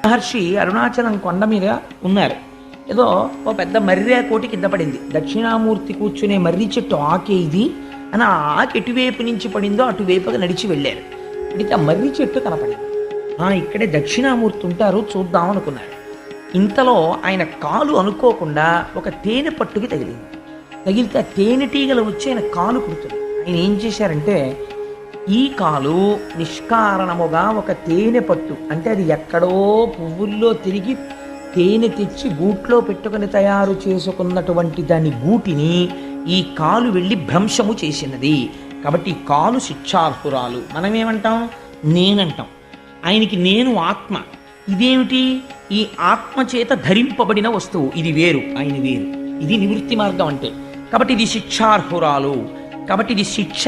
మహర్షి అరుణాచలం కొండ మీద ఉన్నారు. ఏదో ఓ పెద్ద మర్రి కోటి కింద పడింది. దక్షిణామూర్తి కూర్చునే మర్రి చెట్టు ఆకే ఇది అని ఆ ఆకు ఎటువైపు నుంచి పడిందో అటువైపుగా నడిచి వెళ్ళారు. ఇడితే ఆ మర్రి చెట్టు కనపడింది. ఇక్కడే దక్షిణామూర్తి ఉంటారు, చూద్దాం అనుకున్నారు. ఇంతలో ఆయన కాలు అనుకోకుండా ఒక తేనె పట్టుకి తగిలింది. తగిలితే ఆ తేనెటీగలు వచ్చి ఆయన కాలు కుడుతుంది. ఆయన ఏం చేశారంటే ఈ కాలు నిష్కారణముగా ఒక తేనె పట్టు, అంటే అది ఎక్కడో పువ్వుల్లో తిరిగి తేనె తెచ్చి గూట్లో పెట్టుకుని తయారు చేసుకున్నటువంటి దాని గూటిని ఈ కాలు వెళ్ళి భ్రంశము చేసినది. కాబట్టి ఈ కాలు శిక్షార్హురాలు. మనమేమంటాం? నేనంటాం. ఆయనకి నేను ఆత్మ. ఇదేమిటి? ఈ ఆత్మ చేత ధరింపబడిన వస్తువు. ఇది వేరు, ఆయన వేరు. ఇది నివృత్తి మార్గం అంటే. కాబట్టి ఇది శిక్షార్హురాలు. కాబట్టి ఇది శిక్ష